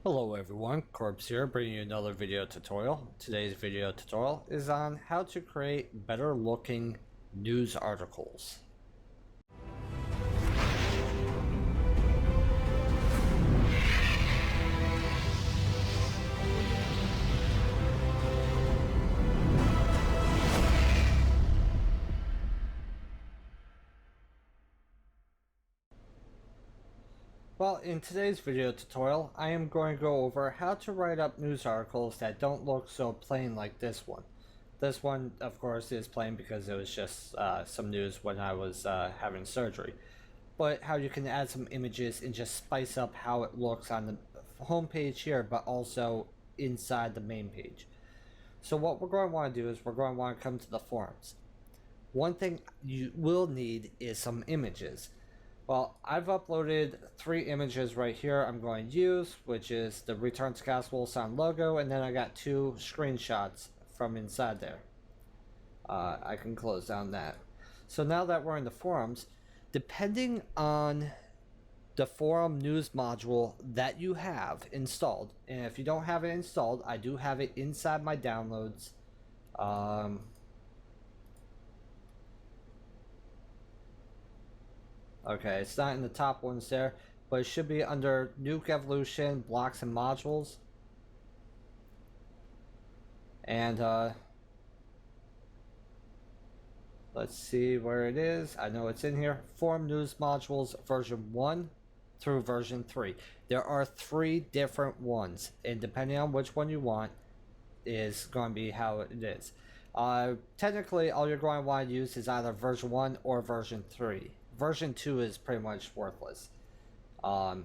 Hello everyone, Corpse here bringing you another video tutorial. Today's video tutorial is on how to create better looking news articles. Well, in today's video tutorial, I am going to go over how to write up news articles that don't look so plain like this one. This one, of course, is plain because it was just some news when I was having surgery. But how you can add some images and just spice up how it looks on the home page here, but also inside the main page. So what we're going to want to do is we're going to want to come to the forums. One thing you will need is some images. Well, I've uploaded 3 images right here I'm going to use, which is the Return to Castle Sound logo, and then I got 2 screenshots from inside there. I can close down that. So now that we're in the forums, depending on the forum news module that you have installed, and if you don't have it installed, I do have it inside my downloads. Okay, it's not in the top ones there, but it should be under Nuke Evolution, Blocks and Modules. And let's see where it is. I know it's in here. Forum News Modules version 1 through version 3. There are 3 different ones, and depending on which one you want is going to be how it is. Technically, all you're going to want to use is either version 1 or version 3. Version 2 is pretty much worthless. I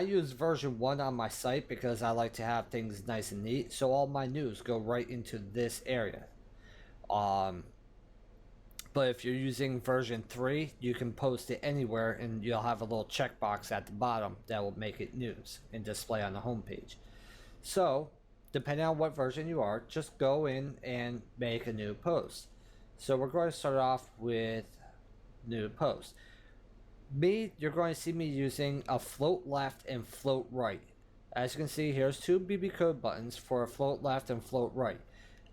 use version 1 on my site because I like to have things nice and neat, so all my news go right into this area. But if you're using version 3, you can post it anywhere and you'll have a little checkbox at the bottom that will make it news and display on the home page. So, depending on what version you are, just go in and make a new post. So we're going to start off with new post. You're going to see me using a float left and float right. As you can see, here's 2 BB code buttons for float left and float right.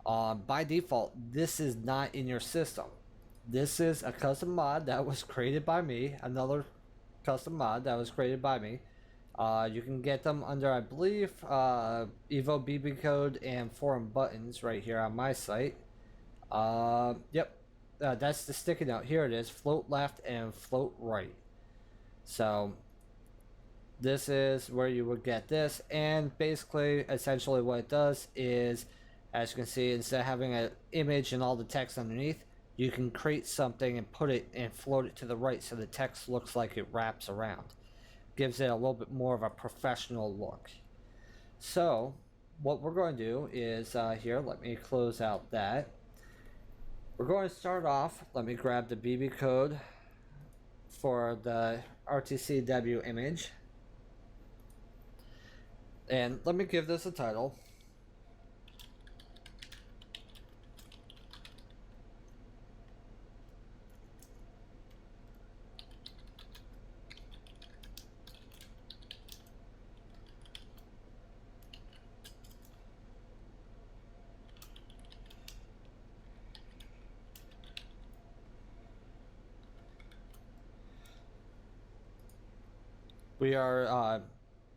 By default, this is not in your system. This is a custom mod that was created by me, another custom mod that was created by me. You can get them under, I believe, Evo BB code and forum buttons right here on my site. Yep. That's the sticky note. Here it is. Float left and float right. So this is where you would get this. And basically, essentially what it does is, as you can see, instead of having an image and all the text underneath, you can create something and put it and float it to the right so the text looks like it wraps around. Gives it a little bit more of a professional look. So what we're going to do is, here, let me close out that. We're going to start off, let me grab the BB code for the RTCW image. And let me give this a title. We are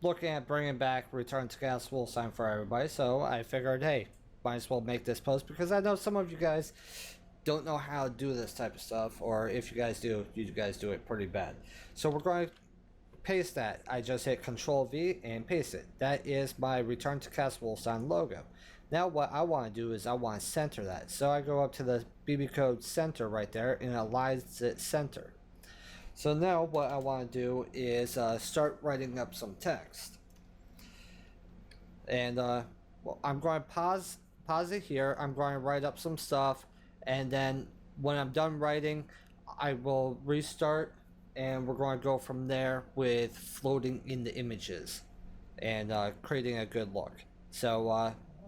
looking at bringing back Return to Castle sign for everybody, so I figured, hey, might as well make this post because I know some of you guys don't know how to do this type of stuff, or if you guys do, you guys do it pretty bad. So we're going to paste that. I just hit Control V and paste it. That is my Return to Castle sign logo. Now what I want to do is I want to center that. So I go up to the BB code center right there and it aligns it center. So now what I want to do is start writing up some text. And well, I'm going to pause it here. I'm going to write up some stuff, and then when I'm done writing, I will restart, and we're going to go from there with floating in the images and creating a good look. So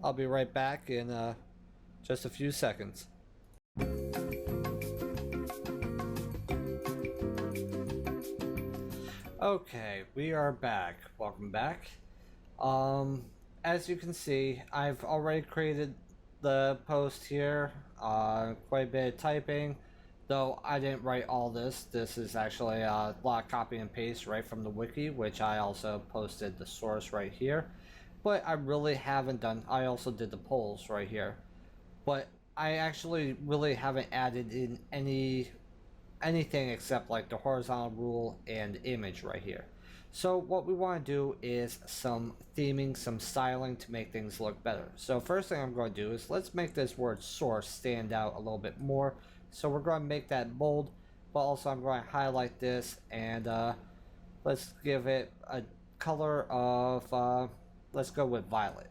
I'll be right back in just a few seconds. Okay, we are back. Welcome back. Um, as you can see, I've already created the post here. Quite a bit of typing, though I didn't write all this. This is actually a lot of copy and paste right from the wiki, which I also posted the source right here. But I really haven't done. I also did the polls right here, but I actually really haven't added in anything except like the horizontal rule and image right here. So what we want to do is some theming, some styling to make things look better. So first thing I'm going to do is let's make this word source stand out a little bit more. So we're going to make that bold, but also I'm going to highlight this and let's give it a color of, let's go with violet.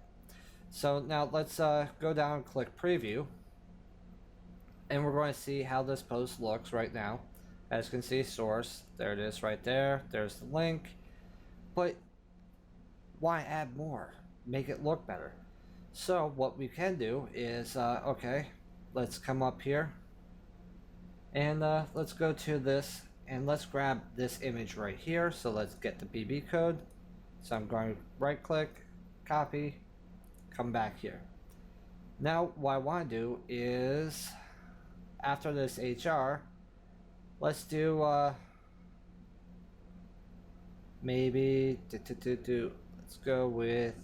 So now let's go down and click preview, and we're going to see how this post looks right now. As you can see, source, there it is right there. There's the link. But why add more? Make it look better. So what we can do is, okay, let's come up here and let's go to this and let's grab this image right here. So let's get the BB code. So I'm going to right click, copy, come back here. Now what I want to do is, after this HR, let's do maybe let's go with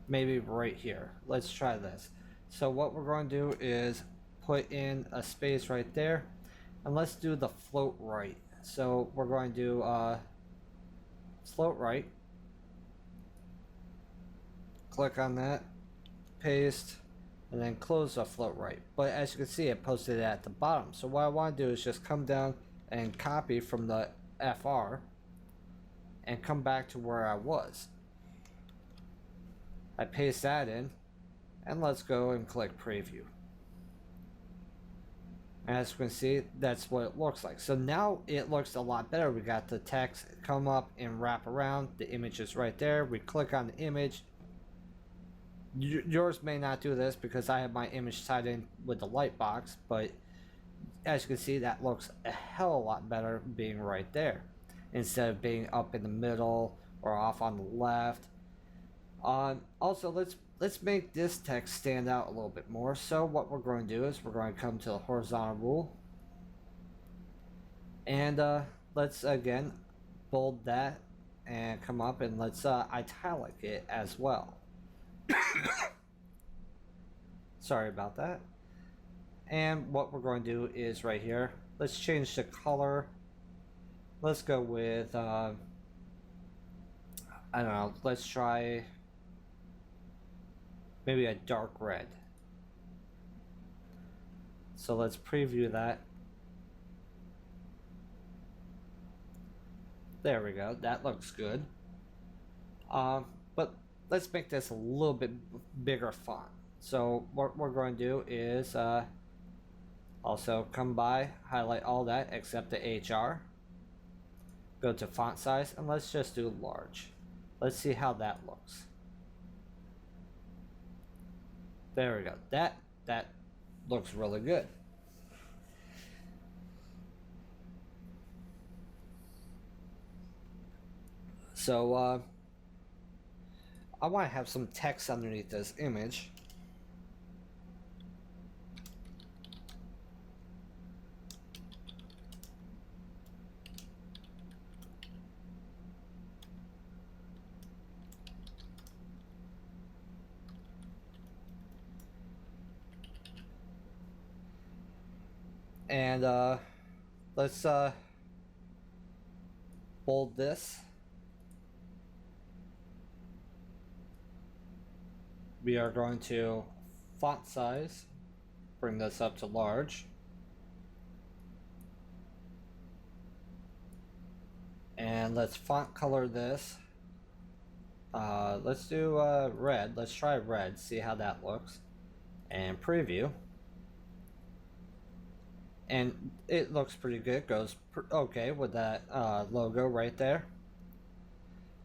maybe right here. Let's try this. So what we're going to do is put in a space right there, and let's do the float right. So we're going to do float right. Click on that, paste, and then close the float right. But as you can see, it posted it at the bottom. So what I want to do is just come down and copy from the FR and come back to where I was. I paste that in, and let's go and click preview. As you can see, that's what it looks like. So now it looks a lot better. We got the text come up and wrap around. The image is right there. We click on the image. Yours may not do this because I have my image tied in with the light box, but as you can see, that looks a hell of a lot better being right there instead of being up in the middle or off on the left. Also, let's make this text stand out a little bit more. So what we're going to do is we're going to come to the horizontal rule, and let's again bold that and come up and let's italic it as well. Sorry about that. And what we're going to do is right here, let's change the color. Let's go with I don't know, let's try maybe a dark red. So let's preview that. There we go, that looks good. But let's make this a little bit bigger font. So what we're going to do is also come by, highlight all that except the HR, go to font size, and let's just do large. Let's see how that looks. There we go. That looks really good. So I want to have some text underneath this image. And let's bold this. We are going to font size, bring this up to large. And let's font color this. Let's do red. Let's try red, see how that looks. And preview. And it looks pretty good. Goes okay with that logo right there.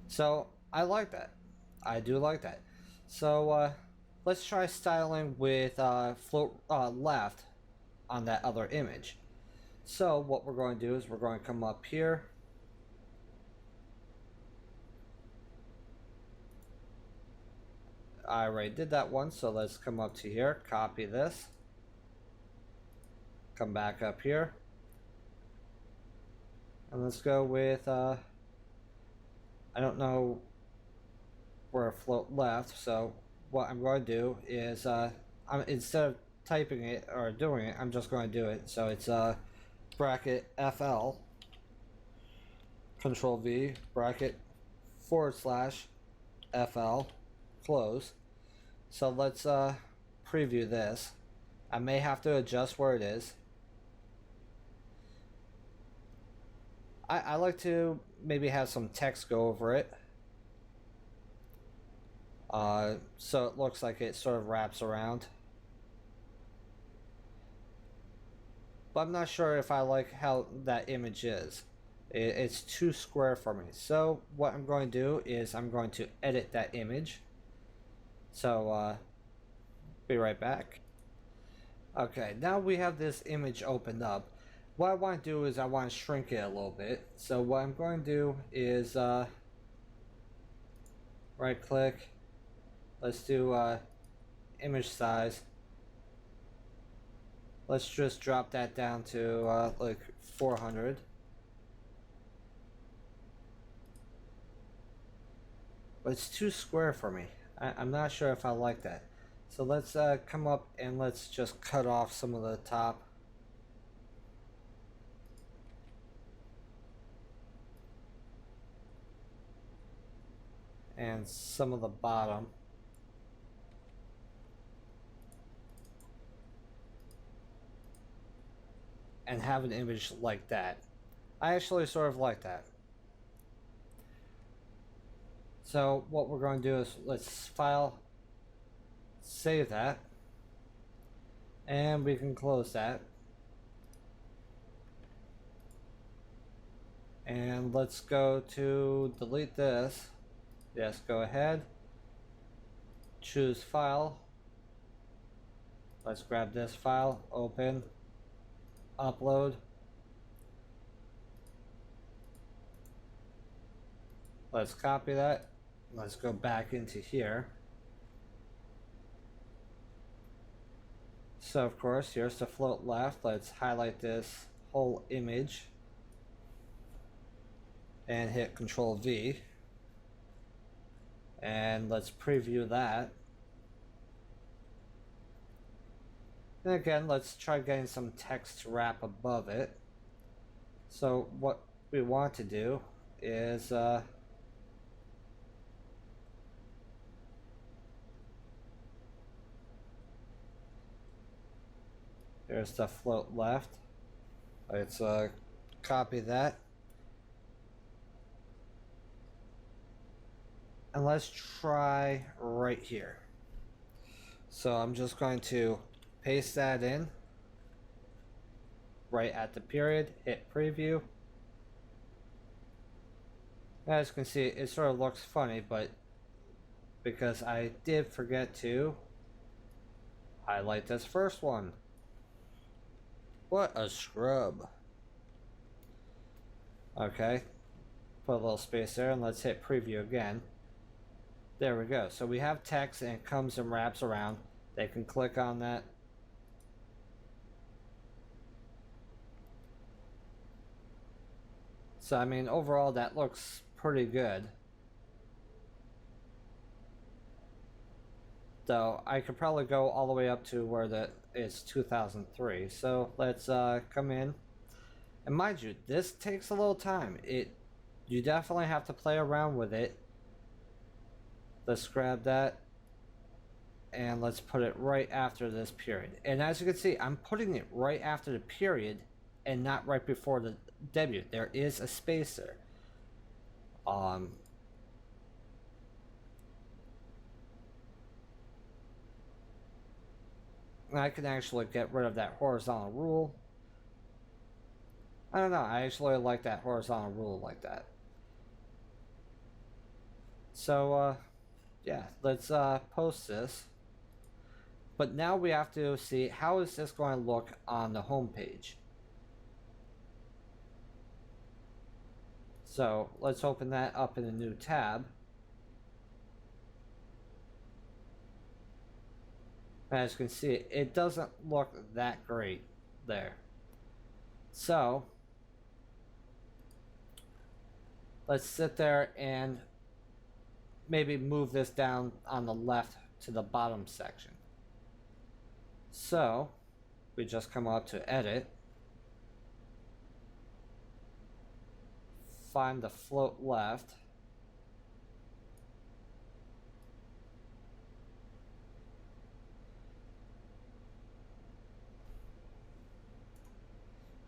So I like that. I do like that. So let's try styling with float left on that other image. So what we're going to do is we're going to come up here. I already did that one, so let's come up to here, copy this, come back up here, and let's go with, I don't know where float left, so what I'm going to do is, instead of typing it or doing it, I'm just going to do it. So it's bracket FL, Control V, bracket / FL, close. So let's preview this. I may have to adjust where it is. I like to maybe have some text go over it. So it looks like it sort of wraps around. But I'm not sure if I like how that image is. It's too square for me. So what I'm going to do is I'm going to edit that image. So be right back. Okay, now we have this image opened up. What I want to do is I want to shrink it a little bit. So what I'm going to do is right click. Let's do image size. Let's just drop that down to like 400. But it's too square for me. I'm not sure if I like that. So let's come up and let's just cut off some of the top. And some of the bottom. And have an image like that. I actually sort of like that. So what we're going to do is let's file, save that, and we can close that. And let's go to delete this. Yes, go ahead. Choose file. Let's grab this file, open, upload. Let's copy that. Let's go back into here. So of course, here's the float left. Let's highlight this whole image and hit Control V. And let's preview that. And again, let's try getting some text to wrap above it. So what we want to do is there's the float left. Let's copy that. And let's try right here. So I'm just going to paste that in right at the period, hit preview. As you can see, it sort of looks funny, but because I did forget to highlight this first one. What a scrub. Okay, put a little space there and let's hit preview again. There we go. So we have text and it comes and wraps around. They can click on that. So I mean, overall that looks pretty good. Though I could probably go all the way up to where it's 2003. So let's come in. And mind you, this takes a little time. You definitely have to play around with it. Let's grab that and let's put it right after this period. And as you can see, I'm putting it right after the period and not right before the debut. There is a space there. I can actually get rid of that horizontal rule. I don't know, I actually like that horizontal rule like that. So yeah, let's post this. But now we have to see how is this going to look on the home page. So let's open that up in a new tab. As you can see, it doesn't look that great there. So let's sit there and maybe move this down on the left to the bottom section. So we just come up to edit, find the float left,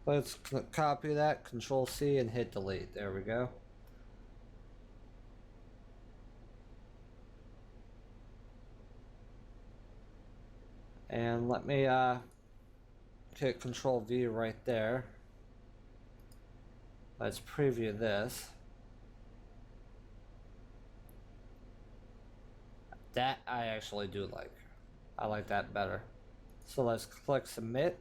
let's copy that, Control C and hit delete. There we go. And let me hit Control V right there. Let's preview this. That I actually do like. I like that better. So let's click submit.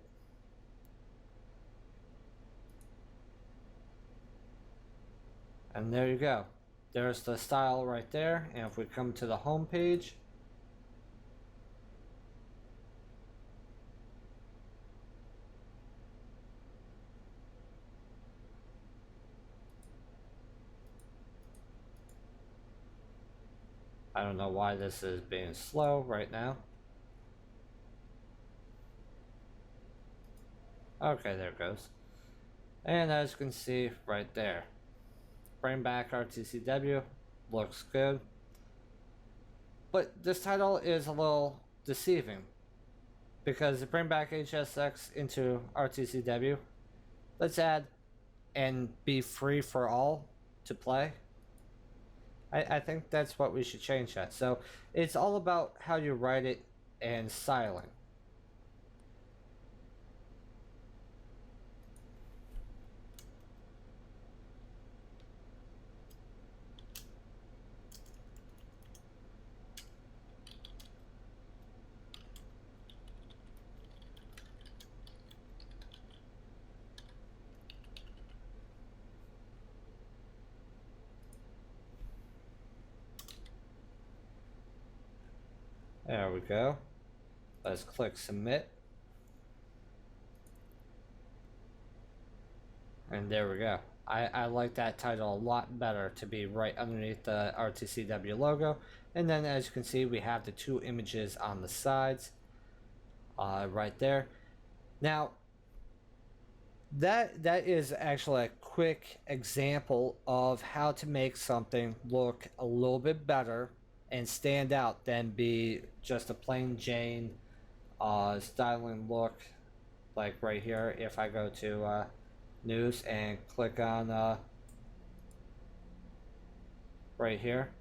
And there you go. There's the style right there. And if we come to the home page, I don't know why this is being slow right now. Okay, there it goes. And as you can see right there, bring back RTCW, looks good. But this title is a little deceiving because to bring back HSX into RTCW, let's add and be free for all to play. I think that's what we should change that. So it's all about how you write it and styling. There we go. Let's click submit. And there we go. I like that title a lot better to be right underneath the RTCW logo. And then as you can see, we have the two images on the sides right there. Now, that is actually a quick example of how to make something look a little bit better and stand out than be just a plain Jane styling look. Like right here, if I go to news and click on right here,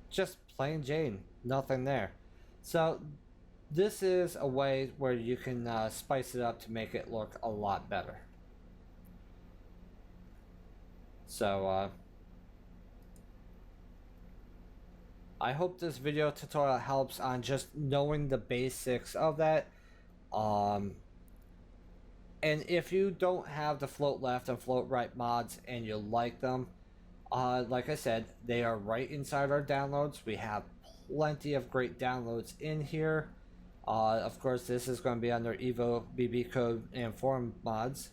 just plain Jane, nothing there. So this is a way where you can spice it up to make it look a lot better. So I hope this video tutorial helps on just knowing the basics of that. And if you don't have the float left and float right mods and you like them, like I said, they are right inside our downloads. We have plenty of great downloads in here. Of course, this is going to be under Evo, BB Code, and Forum mods.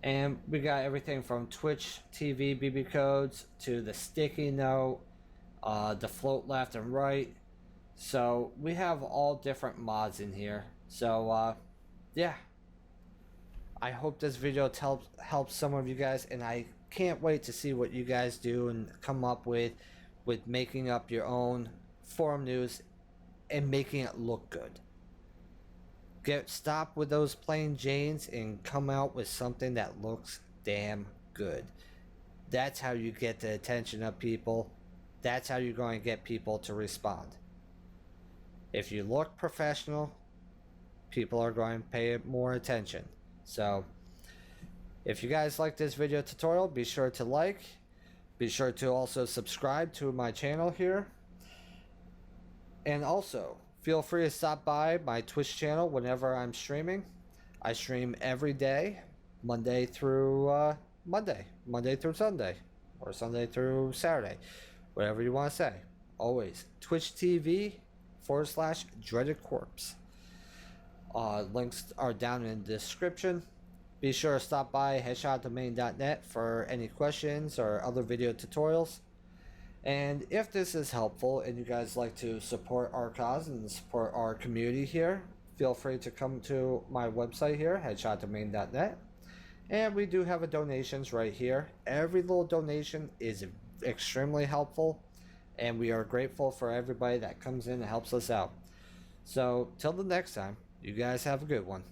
And we got everything from Twitch TV BB codes to the sticky note, the float left and right. So we have all different mods in here. So yeah, I hope this video helps some of you guys, and I can't wait to see what you guys do and come up with making up your own forum news and making it look good. Stop with those plain Janes and come out with something that looks damn good. That's how you get the attention of people. That's how you're going to get people to respond. If you look professional, people are going to pay more attention. So if you guys like this video tutorial, be sure to like. Be sure to also subscribe to my channel here. And also, feel free to stop by my Twitch channel whenever I'm streaming. I stream every day, Monday through Monday through Sunday, or Sunday through Saturday, whatever you want to say. Always Twitch TV /Dreaded Corpse. Links are down in the description. Be sure to stop by headshotdomain.net for any questions or other video tutorials. And if this is helpful and you guys like to support our cause and support our community here, feel free to come to my website here, headshotdomain.net. And we do have a donations right here. Every little donation is extremely helpful, and we are grateful for everybody that comes in and helps us out. So, till the next time, you guys have a good one.